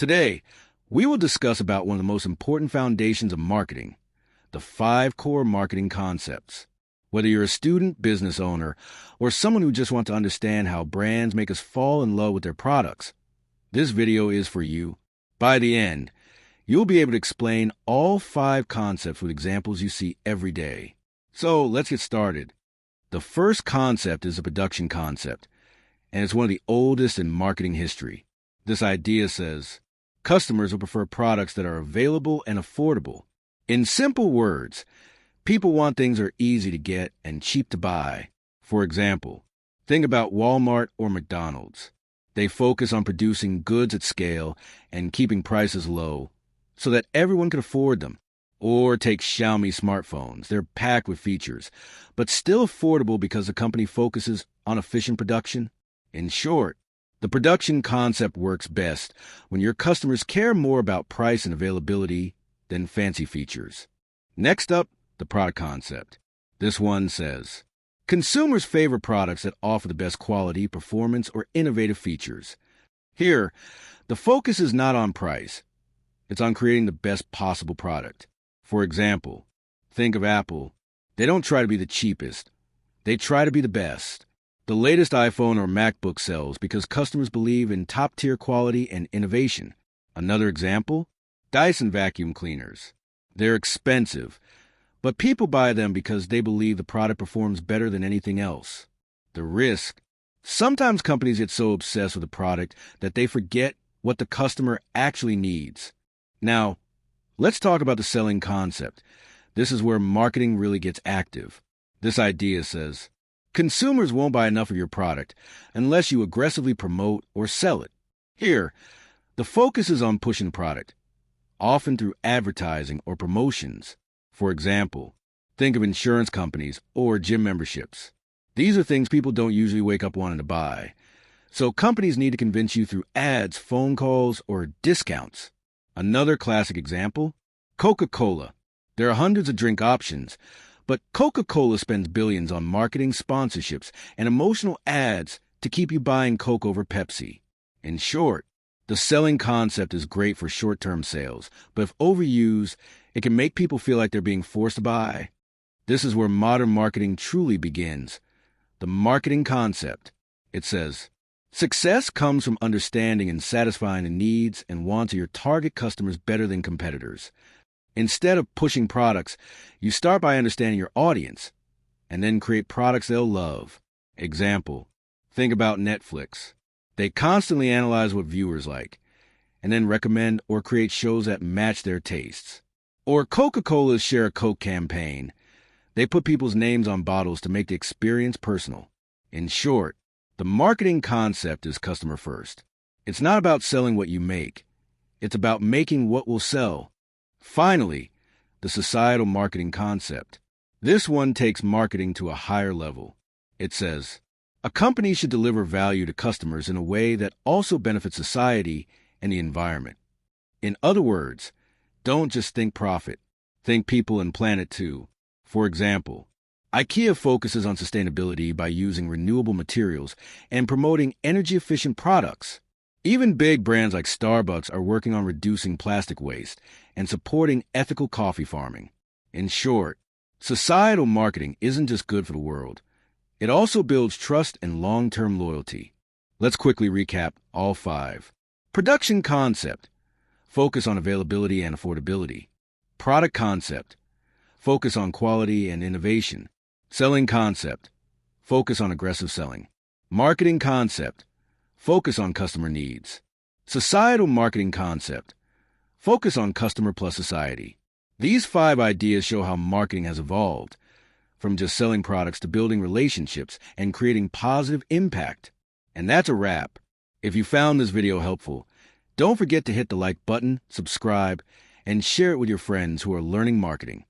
Today, we will discuss about one of the most important foundations of marketing, the 5 core marketing concepts. Whether you're a student, business owner, or someone who just wants to understand how brands make us fall in love with their products, this video is for you. By the end, you'll be able to explain all 5 concepts with examples you see every day. So let's get started. The first concept is a production concept, and it's one of the oldest in marketing history. This idea says, customers will prefer products that are available and affordable. In simple words, people want things that are easy to get and cheap to buy. For example, think about Walmart or McDonald's. They focus on producing goods at scale and keeping prices low so that everyone can afford them. Or take Xiaomi smartphones. They're packed with features, but still affordable because the company focuses on efficient production. In short, the production concept works best when your customers care more about price and availability than fancy features. Next up, the product concept. This one says, consumers favor products that offer the best quality, performance, or innovative features. Here, the focus is not on price. It's on creating the best possible product. For example, think of Apple. They don't try to be the cheapest. They try to be the best. The latest iPhone or MacBook sells because customers believe in top-tier quality and innovation. Another example, Dyson vacuum cleaners. They're expensive, but people buy them because they believe the product performs better than anything else. The risk. Sometimes companies get so obsessed with a product that they forget what the customer actually needs. Now, let's talk about the selling concept. This is where marketing really gets active. This idea says, consumers won't buy enough of your product unless you aggressively promote or sell it. Here, the focus is on pushing the product, often through advertising or promotions. For example, think of insurance companies or gym memberships. These are things people don't usually wake up wanting to buy. So companies need to convince you through ads, phone calls, or discounts. Another classic example, Coca-Cola. There are hundreds of drink options, but Coca-Cola spends billions on marketing, sponsorships, and emotional ads to keep you buying Coke over Pepsi. In short, the selling concept is great for short-term sales, but if overused, it can make people feel like they're being forced to buy. This is where modern marketing truly begins. The marketing concept. It says, success comes from understanding and satisfying the needs and wants of your target customers better than competitors. Instead of pushing products, you start by understanding your audience and then create products they'll love. Example, think about Netflix. They constantly analyze what viewers like and then recommend or create shows that match their tastes. Or Coca-Cola's Share a Coke campaign. They put people's names on bottles to make the experience personal. In short, the marketing concept is customer first. It's not about selling what you make. It's about making what will sell. Finally, the societal marketing concept. This one takes marketing to a higher level. It says, a company should deliver value to customers in a way that also benefits society and the environment. In other words, don't just think profit. Think people and planet too. For example, IKEA focuses on sustainability by using renewable materials and promoting energy-efficient products. Even big brands like Starbucks are working on reducing plastic waste and supporting ethical coffee farming. In short, societal marketing isn't just good for the world. It also builds trust and long-term loyalty. Let's quickly recap all 5. Production concept. Focus on availability and affordability. Product concept. Focus on quality and innovation. Selling concept. Focus on aggressive selling. Marketing concept. Focus on customer needs. Societal marketing concept. Focus on customer plus society. These 5 ideas show how marketing has evolved, from just selling products to building relationships and creating positive impact. And that's a wrap. If you found this video helpful, don't forget to hit the like button, subscribe, and share it with your friends who are learning marketing.